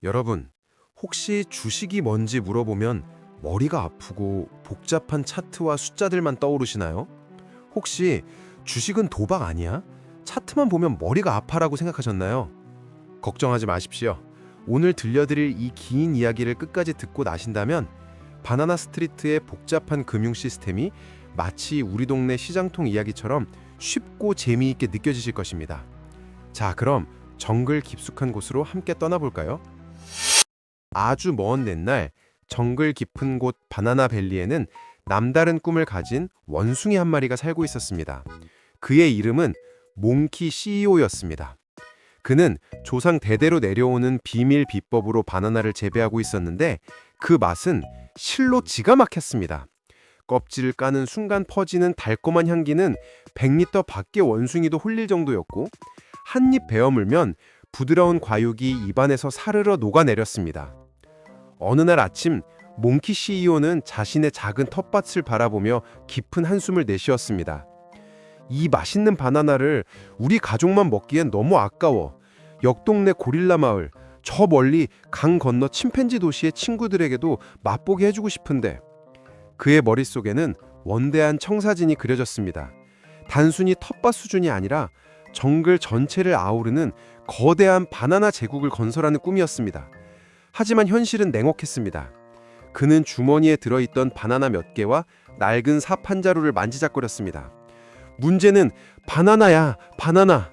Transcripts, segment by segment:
여러분, 혹시 주식이 뭔지 물어보면 머리가 아프고 복잡한 차트와 숫자들만 떠오르시나요? 혹시 주식은 도박 아니야? 차트만 보면 머리가 아파라고 생각하셨나요? 걱정하지 마십시오. 오늘 들려드릴 이 긴 이야기를 끝까지 듣고 나신다면 바나나 스트리트의 복잡한 금융 시스템이 마치 우리 동네 시장통 이야기처럼 쉽고 재미있게 느껴지실 것입니다. 자, 그럼 정글 깊숙한 곳으로 함께 떠나볼까요? 아주 먼 옛날 정글 깊은 곳 바나나밸리에는 남다른 꿈을 가진 원숭이 한 마리가 살고 있었습니다. 그의 이름은 몽키 CEO였습니다. 그는 조상 대대로 내려오는 비밀 비법으로 바나나를 재배하고 있었는데 그 맛은 실로 지가 막혔습니다. 껍질을 까는 순간 퍼지는 달콤한 향기는 100m 밖의 원숭이도 홀릴 정도였고 한 입 베어 물면 부드러운 과육이 입안에서 사르르 녹아내렸습니다. 어느 날 아침 몽키 CEO는 자신의 작은 텃밭을 바라보며 깊은 한숨을 내쉬었습니다. 이 맛있는 바나나를 우리 가족만 먹기엔 너무 아까워. 옆 동네 고릴라 마을, 저 멀리 강 건너 침팬지 도시의 친구들에게도 맛보게 해주고 싶은데. 그의 머릿속에는 원대한 청사진이 그려졌습니다. 단순히 텃밭 수준이 아니라 정글 전체를 아우르는 거대한 바나나 제국을 건설하는 꿈이었습니다. 하지만 현실은 냉혹했습니다. 그는 주머니에 들어있던 바나나 몇 개와 낡은 삽 한 자루를 만지작거렸습니다. 문제는 바나나야, 바나나.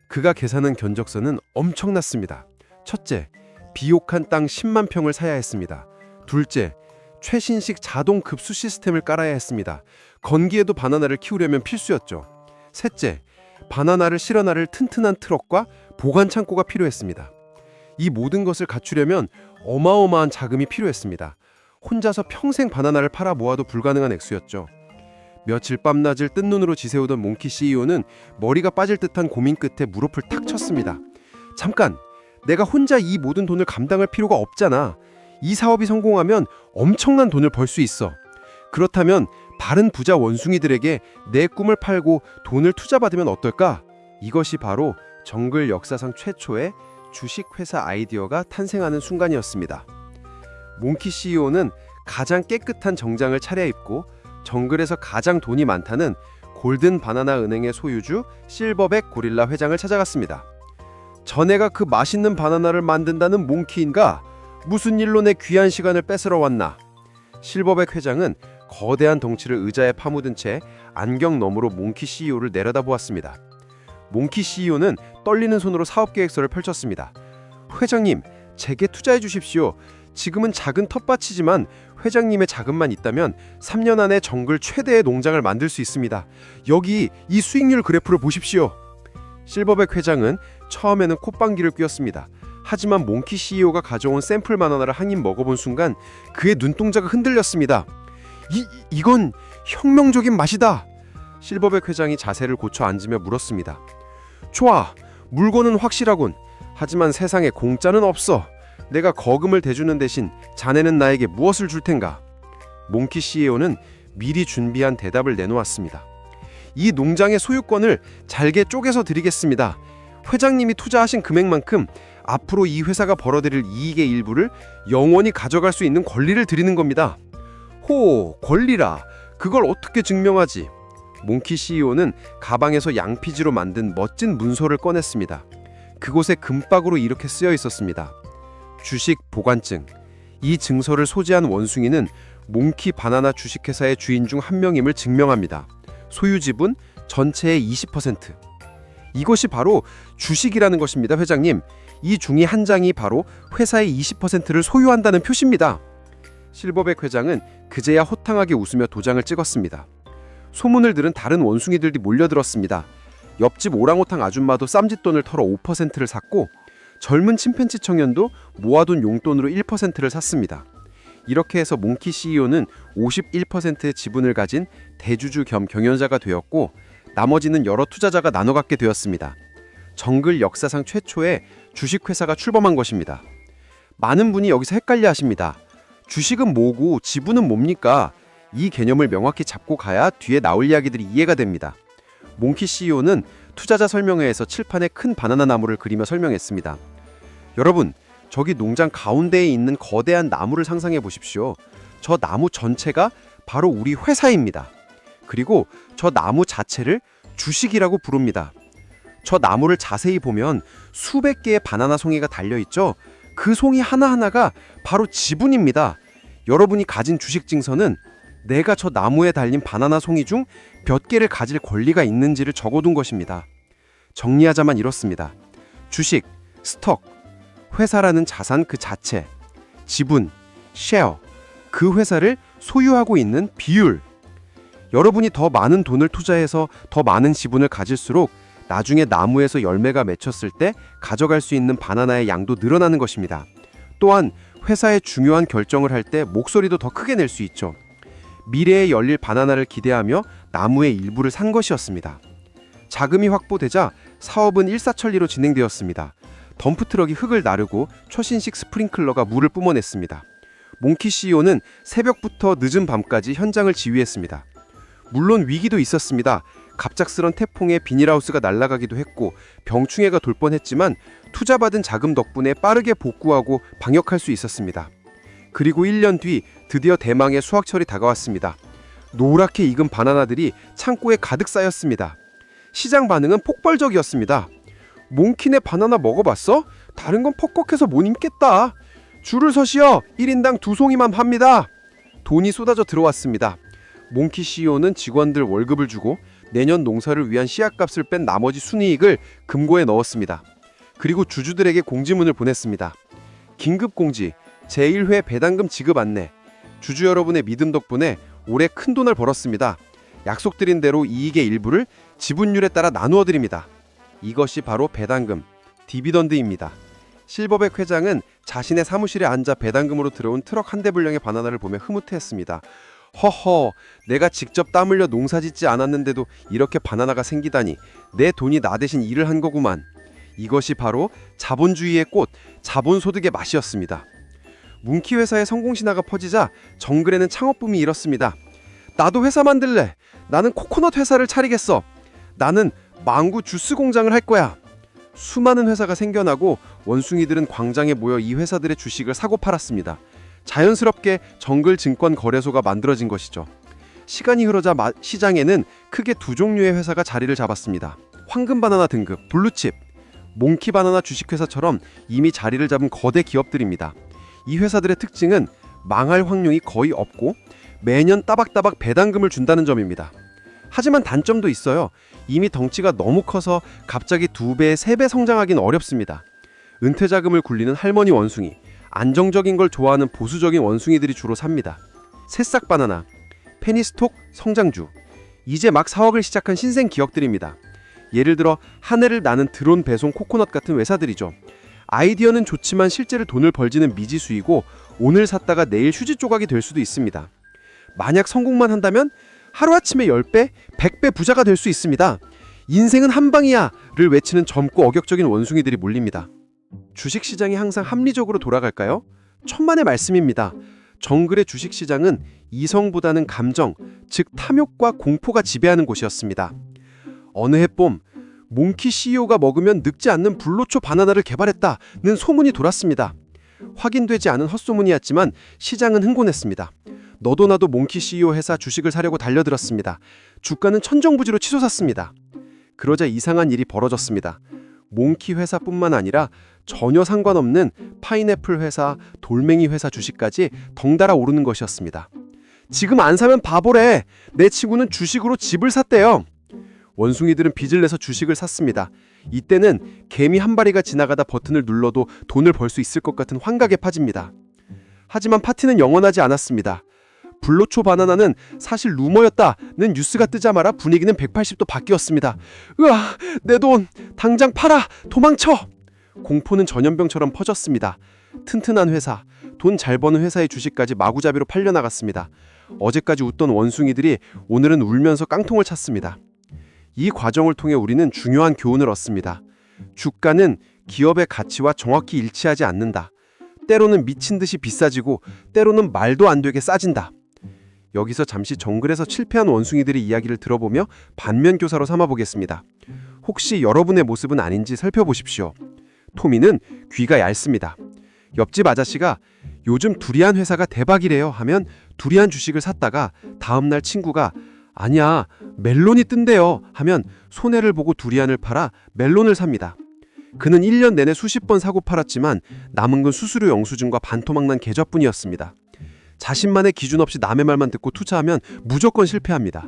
그가 계산한 견적서는 엄청났습니다. 첫째, 비옥한 땅 10만 평을 사야 했습니다. 둘째, 최신식 자동 급수 시스템을 깔아야 했습니다. 건기에도 바나나를 키우려면 필수였죠. 셋째, 바나나를 실어나를 튼튼한 트럭과 보관 창고가 필요했습니다. 이 모든 것을 갖추려면 어마어마한 자금이 필요했습니다. 혼자서 평생 바나나를 팔아 모아도 불가능한 액수였죠. 며칠 밤낮을 뜬 눈으로 지새우던 몽키 CEO는 머리가 빠질 듯한 고민 끝에 무릎을 탁 쳤습니다. 잠깐! 내가 혼자 이 모든 돈을 감당할 필요가 없잖아. 이 사업이 성공하면 엄청난 돈을 벌 수 있어. 그렇다면 다른 부자 원숭이들에게 내 꿈을 팔고 돈을 투자받으면 어떨까? 이것이 바로 정글 역사상 최초의 주식회사 아이디어가 탄생하는 순간이었습니다. 몽키 CEO는 가장 깨끗한 정장을 차려입고 정글에서 가장 돈이 많다는 골든 바나나 은행의 소유주 실버백 고릴라 회장을 찾아갔습니다. 자네가 그 맛있는 바나나를 만든다는 몽키인가? 무슨 일로 내 귀한 시간을 뺏으러 왔나? 실버백 회장은 거대한 덩치를 의자에 파묻은 채 안경 너머로 몽키 CEO를 내려다보았습니다. 몽키 CEO는 떨리는 손으로 사업계획서를 펼쳤습니다. 회장님, 제게 투자해 주십시오. 지금은 작은 텃밭이지만 회장님의 자금만 있다면 3년 안에 정글 최대의 농장을 만들 수 있습니다. 여기 이 수익률 그래프를 보십시오. 실버백 회장은 처음에는 콧방귀를 뀌었습니다. 하지만 몽키 CEO가 가져온 샘플 바나나를 한 입 먹어본 순간 그의 눈동자가 흔들렸습니다. 이건 혁명적인 맛이다. 실버백 회장이 자세를 고쳐 앉으며 물었습니다. 좋아, 물건은 확실하군. 하지만 세상에 공짜는 없어. 내가 거금을 대주는 대신 자네는 나에게 무엇을 줄 텐가? 몽키 CEO는 미리 준비한 대답을 내놓았습니다. 이 농장의 소유권을 잘게 쪼개서 드리겠습니다. 회장님이 투자하신 금액만큼 앞으로 이 회사가 벌어들일 이익의 일부를 영원히 가져갈 수 있는 권리를 드리는 겁니다. 호, 권리라. 그걸 어떻게 증명하지? 몽키 CEO는 가방에서 양피지로 만든 멋진 문서를 꺼냈습니다. 그곳에 금박으로 이렇게 쓰여 있었습니다. 주식 보관증. 이 증서를 소지한 원숭이는 몽키 바나나 주식회사의 주인 중 한 명임을 증명합니다. 소유 지분 전체의 20%. 이것이 바로 주식이라는 것입니다, 회장님. 이 중의 한 장이 바로 회사의 20%를 소유한다는 표시입니다. 실버백 회장은 그제야 호탕하게 웃으며 도장을 찍었습니다. 소문을 들은 다른 원숭이들이 몰려들었습니다. 옆집 오랑우탕 아줌마도 쌈짓돈을 털어 5%를 샀고 젊은 침팬지 청년도 모아둔 용돈으로 1%를 샀습니다. 이렇게 해서 몽키 CEO는 51%의 지분을 가진 대주주 겸 경영자가 되었고 나머지는 여러 투자자가 나눠 갖게 되었습니다. 정글 역사상 최초의 주식회사가 출범한 것입니다. 많은 분이 여기서 헷갈려 하십니다. 주식은 뭐고 지분은 뭡니까? 이 개념을 명확히 잡고 가야 뒤에 나올 이야기들이 이해가 됩니다. 몽키 CEO는 투자자 설명회에서 칠판에 큰 바나나 나무를 그리며 설명했습니다. 여러분, 저기 농장 가운데에 있는 거대한 나무를 상상해 보십시오. 저 나무 전체가 바로 우리 회사입니다. 그리고 저 나무 자체를 주식이라고 부릅니다. 저 나무를 자세히 보면 수백 개의 바나나 송이가 달려있죠. 그 송이 하나하나가 바로 지분입니다. 여러분이 가진 주식 증서는 내가 저 나무에 달린 바나나 송이 중 몇 개를 가질 권리가 있는지를 적어둔 것입니다. 정리하자만 이렇습니다. 주식, 스톡, 회사라는 자산 그 자체, 지분, 쉐어, 그 회사를 소유하고 있는 비율. 여러분이 더 많은 돈을 투자해서 더 많은 지분을 가질수록 나중에 나무에서 열매가 맺혔을 때 가져갈 수 있는 바나나의 양도 늘어나는 것입니다. 또한 회사의 중요한 결정을 할 때 목소리도 더 크게 낼 수 있죠. 미래에 열릴 바나나를 기대하며 나무의 일부를 산 것이었습니다. 자금이 확보되자 사업은 일사천리로 진행되었습니다. 덤프트럭이 흙을 나르고 최신식 스프링클러가 물을 뿜어냈습니다. 몽키 CEO는 새벽부터 늦은 밤까지 현장을 지휘했습니다. 물론 위기도 있었습니다. 갑작스런 태풍에 비닐하우스가 날아가기도 했고 병충해가 돌 뻔했지만 투자받은 자금 덕분에 빠르게 복구하고 방역할 수 있었습니다. 그리고 1년 뒤 드디어 대망의 수확철이 다가왔습니다. 노랗게 익은 바나나들이 창고에 가득 쌓였습니다. 시장 반응은 폭발적이었습니다. 몽키네 바나나 먹어봤어? 다른 건 퍽퍽해서 못 입겠다. 줄을 서시어 1인당 2송이만 팝니다. 돈이 쏟아져 들어왔습니다. 몽키 CEO는 직원들 월급을 주고 내년 농사를 위한 씨앗값을 뺀 나머지 순이익을 금고에 넣었습니다. 그리고 주주들에게 공지문을 보냈습니다. 긴급공지, 제1회 배당금 지급 안내. 주주 여러분의 믿음 덕분에 올해 큰 돈을 벌었습니다. 약속드린 대로 이익의 일부를 지분율에 따라 나누어 드립니다. 이것이 바로 배당금, 디비던드입니다. 실버백 회장은 자신의 사무실에 앉아 배당금으로 들어온 트럭 한 대 분량의 바나나를 보며 흐뭇해했습니다. 허허, 내가 직접 땀 흘려 농사짓지 않았는데도 이렇게 바나나가 생기다니 내 돈이 나 대신 일을 한 거구만. 이것이 바로 자본주의의 꽃, 자본소득의 맛이었습니다. 몽키 회사의 성공신화가 퍼지자 정글에는 창업붐이 일었습니다. 나도 회사 만들래. 나는 코코넛 회사를 차리겠어. 나는 망고 주스 공장을 할 거야. 수많은 회사가 생겨나고 원숭이들은 광장에 모여 이 회사들의 주식을 사고 팔았습니다. 자연스럽게 정글증권 거래소가 만들어진 것이죠. 시간이 흐르자 시장에는 크게 두 종류의 회사가 자리를 잡았습니다. 황금바나나 등급, 블루칩, 몽키바나나 주식회사처럼 이미 자리를 잡은 거대 기업들입니다. 이 회사들의 특징은 망할 확률이 거의 없고 매년 따박따박 배당금을 준다는 점입니다. 하지만 단점도 있어요. 이미 덩치가 너무 커서 갑자기 2배, 3배 성장하기는 어렵습니다. 은퇴자금을 굴리는 할머니 원숭이, 안정적인 걸 좋아하는 보수적인 원숭이들이 주로 삽니다. 새싹바나나, 페니스톡 성장주, 이제 막 사업을 시작한 신생 기업들입니다. 예를 들어 한 해를 나는 드론 배송 코코넛 같은 회사들이죠. 아이디어는 좋지만 실제로 돈을 벌지는 미지수이고 오늘 샀다가 내일 휴지 조각이 될 수도 있습니다. 만약 성공만 한다면 하루아침에 10배, 100배 부자가 될 수 있습니다. 인생은 한 방이야 를 외치는 젊고 어격적인 원숭이들이 몰립니다. 주식시장이 항상 합리적으로 돌아갈까요? 천만의 말씀입니다. 정글의 주식시장은 이성보다는 감정, 즉 탐욕과 공포가 지배하는 곳이었습니다. 어느 해 봄 몽키 CEO가 먹으면 늙지 않는 불로초 바나나를 개발했다는 소문이 돌았습니다. 확인되지 않은 헛소문이었지만 시장은 흥분했습니다. 너도 나도 몽키 CEO 회사 주식을 사려고 달려들었습니다. 주가는 천정부지로 치솟았습니다. 그러자 이상한 일이 벌어졌습니다. 몽키 회사뿐만 아니라 전혀 상관없는 파인애플 회사, 돌멩이 회사 주식까지 덩달아 오르는 것이었습니다. 지금 안 사면 바보래. 내 친구는 주식으로 집을 샀대요. 원숭이들은 빚을 내서 주식을 샀습니다. 이때는 개미 한 마리가 지나가다 버튼을 눌러도 돈을 벌 수 있을 것 같은 환각에 빠집니다. 하지만 파티는 영원하지 않았습니다. 불로초 바나나는 사실 루머였다는 뉴스가 뜨자마자 분위기는 180도 바뀌었습니다. 으아, 내 돈 당장 팔아, 도망쳐. 공포는 전염병처럼 퍼졌습니다. 튼튼한 회사, 돈 잘 버는 회사의 주식까지 마구잡이로 팔려나갔습니다. 어제까지 웃던 원숭이들이 오늘은 울면서 깡통을 찼습니다. 이 과정을 통해 우리는 중요한 교훈을 얻습니다. 주가는 기업의 가치와 정확히 일치하지 않는다. 때로는 미친 듯이 비싸지고 때로는 말도 안 되게 싸진다. 여기서 잠시 정글에서 실패한 원숭이들의 이야기를 들어보며 반면교사로 삼아보겠습니다. 혹시 여러분의 모습은 아닌지 살펴보십시오. 토미는 귀가 얇습니다. 옆집 아저씨가 요즘 두리안 회사가 대박이래요 하면 두리안 주식을 샀다가 다음날 친구가 아니야, 멜론이 뜬대요 하면 손해를 보고 두리안을 팔아 멜론을 삽니다. 그는 1년 내내 수십 번 사고 팔았지만 남은 건 수수료 영수증과 반토막난 계좌뿐이었습니다. 자신만의 기준 없이 남의 말만 듣고 투자하면 무조건 실패합니다.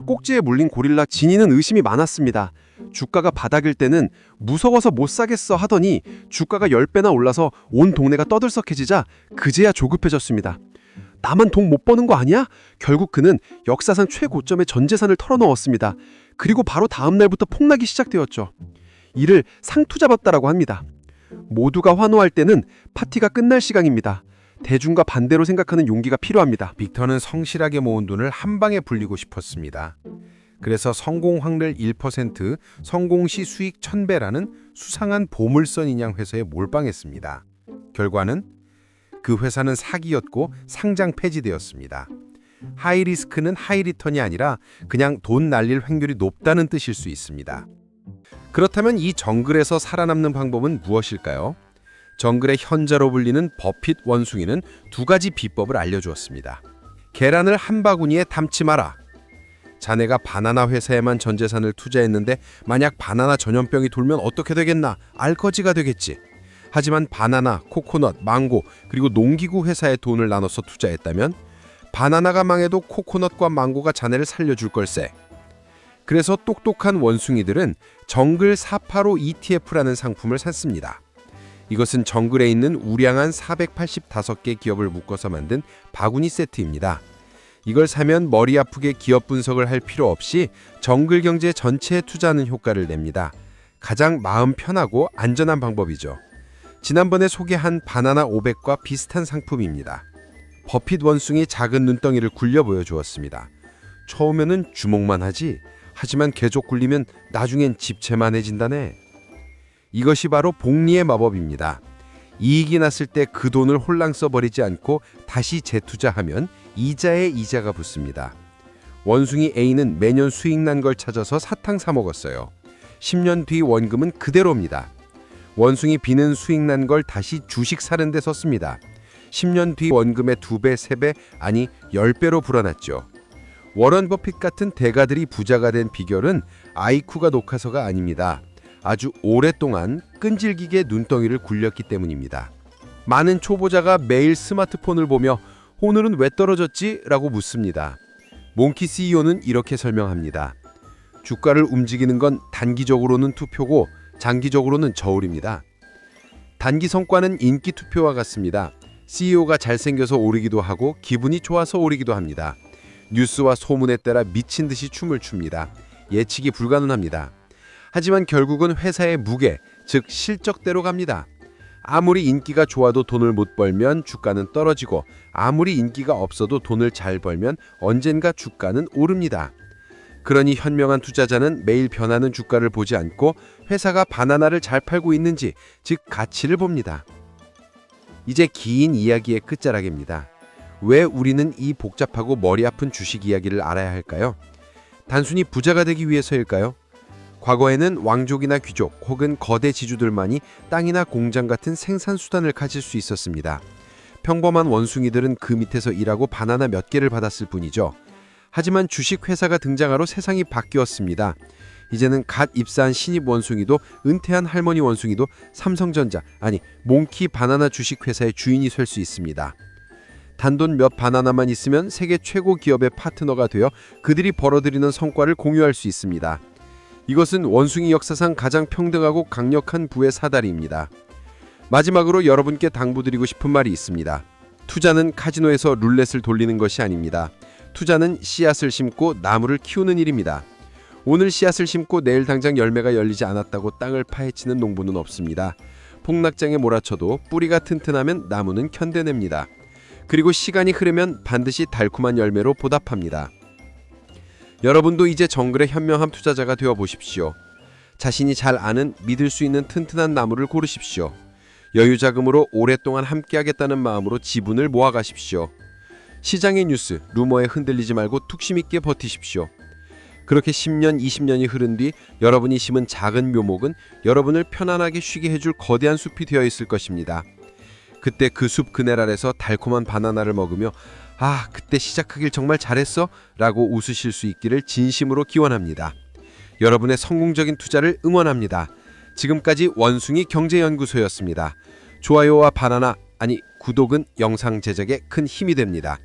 꼭지에 물린 고릴라 진이는 의심이 많았습니다. 주가가 바닥일 때는 무서워서 못 사겠어 하더니 주가가 10배나 올라서 온 동네가 떠들썩해지자 그제야 조급해졌습니다. 나만 돈 못 버는 거 아니야? 결국 그는 역사상 최고점에 전 재산을 털어넣었습니다. 그리고 바로 다음 날부터 폭락이 시작되었죠. 이를 상투잡았다라고 합니다. 모두가 환호할 때는 파티가 끝날 시간입니다. 대중과 반대로 생각하는 용기가 필요합니다. 빅터는 성실하게 모은 돈을 한 방에 불리고 싶었습니다. 그래서 성공 확률 1%, 성공 시 수익 1000배라는 수상한 보물선 인양 회사에 몰빵했습니다. 결과는 그 회사는 사기였고 상장 폐지되었습니다. 하이 리스크는 하이 리턴이 아니라 그냥 돈 날릴 확률이 높다는 뜻일 수 있습니다. 그렇다면 이 정글에서 살아남는 방법은 무엇일까요? 정글의 현자로 불리는 버핏 원숭이는 두 가지 비법을 알려주었습니다. 계란을 한 바구니에 담지 마라. 자네가 바나나 회사에만 전 재산을 투자했는데 만약 바나나 전염병이 돌면 어떻게 되겠나? 알거지가 되겠지. 하지만 바나나, 코코넛, 망고 그리고 농기구 회사에 돈을 나눠서 투자했다면 바나나가 망해도 코코넛과 망고가 자네를 살려줄 걸세. 그래서 똑똑한 원숭이들은 정글 485 ETF라는 상품을 샀습니다. 이것은 정글에 있는 우량한 485개 기업을 묶어서 만든 바구니 세트입니다. 이걸 사면 머리 아프게 기업 분석을 할 필요 없이 정글 경제 전체에 투자하는 효과를 냅니다. 가장 마음 편하고 안전한 방법이죠. 지난번에 소개한 바나나 500과 비슷한 상품입니다. 버핏 원숭이 작은 눈덩이를 굴려 보여주었습니다. 처음에는 주목만 하지, 하지만 계속 굴리면 나중엔 집채만해진다네. 이것이 바로 복리의 마법입니다. 이익이 났을 때 그 돈을 홀랑 써버리지 않고 다시 재투자하면 이자에 이자가 붙습니다. 원숭이 A는 매년 수익 난 걸 찾아서 사탕 사 먹었어요. 10년 뒤 원금은 그대로입니다. 원숭이 B는 수익 난 걸 다시 주식 사는 데 썼습니다. 10년 뒤 원금의 2배, 3배, 아니 10배로 불어났죠. 워런 버핏 같은 대가들이 부자가 된 비결은 아이쿠가 녹아서가 아닙니다. 아주 오랫동안 끈질기게 눈덩이를 굴렸기 때문입니다. 많은 초보자가 매일 스마트폰을 보며 오늘은 왜 떨어졌지? 라고 묻습니다. 몽키 CEO는 이렇게 설명합니다. 주가를 움직이는 건 단기적으로는 투표고 장기적으로는 저울입니다. 단기 성과는 인기 투표와 같습니다. CEO가 잘생겨서 오르기도 하고 기분이 좋아서 오르기도 합니다. 뉴스와 소문에 따라 미친 듯이 춤을 춥니다. 예측이 불가능합니다. 하지만 결국은 회사의 무게, 즉 실적대로 갑니다. 아무리 인기가 좋아도 돈을 못 벌면 주가는 떨어지고 아무리 인기가 없어도 돈을 잘 벌면 언젠가 주가는 오릅니다. 그러니 현명한 투자자는 매일 변하는 주가를 보지 않고 회사가 바나나를 잘 팔고 있는지, 즉 가치를 봅니다. 이제 긴 이야기의 끝자락입니다. 왜 우리는 이 복잡하고 머리 아픈 주식 이야기를 알아야 할까요? 단순히 부자가 되기 위해서일까요? 과거에는 왕족이나 귀족 혹은 거대 지주들만이 땅이나 공장 같은 생산수단을 가질 수 있었습니다. 평범한 원숭이들은 그 밑에서 일하고 바나나 몇 개를 받았을 뿐이죠. 하지만 주식회사가 등장하러 세상이 바뀌었습니다. 이제는 갓 입사한 신입 원숭이도 은퇴한 할머니 원숭이도 삼성전자, 아니 몽키 바나나 주식회사의 주인이 될 수 있습니다. 단돈 몇 바나나만 있으면 세계 최고 기업의 파트너가 되어 그들이 벌어들이는 성과를 공유할 수 있습니다. 이것은 원숭이 역사상 가장 평등하고 강력한 부의 사다리입니다. 마지막으로 여러분께 당부드리고 싶은 말이 있습니다. 투자는 카지노에서 룰렛을 돌리는 것이 아닙니다. 투자는 씨앗을 심고 나무를 키우는 일입니다. 오늘 씨앗을 심고 내일 당장 열매가 열리지 않았다고 땅을 파헤치는 농부는 없습니다. 폭락장에 몰아쳐도 뿌리가 튼튼하면 나무는 견뎌냅니다. 그리고 시간이 흐르면 반드시 달콤한 열매로 보답합니다. 여러분도 이제 정글의 현명한 투자자가 되어 보십시오. 자신이 잘 아는 믿을 수 있는 튼튼한 나무를 고르십시오. 여유 자금으로 오랫동안 함께하겠다는 마음으로 지분을 모아가십시오. 시장의 뉴스, 루머에 흔들리지 말고 툭심 있게 버티십시오. 그렇게 10년, 20년이 흐른 뒤 여러분이 심은 작은 묘목은 여러분을 편안하게 쉬게 해줄 거대한 숲이 되어 있을 것입니다. 그때 그 숲 그늘 아래서 달콤한 바나나를 먹으며 아, 그때 시작하길 정말 잘했어 라고 웃으실 수 있기를 진심으로 기원합니다. 여러분의 성공적인 투자를 응원합니다. 지금까지 원숭이 경제연구소였습니다. 좋아요와 바나나, 아니 구독은 영상 제작에 큰 힘이 됩니다.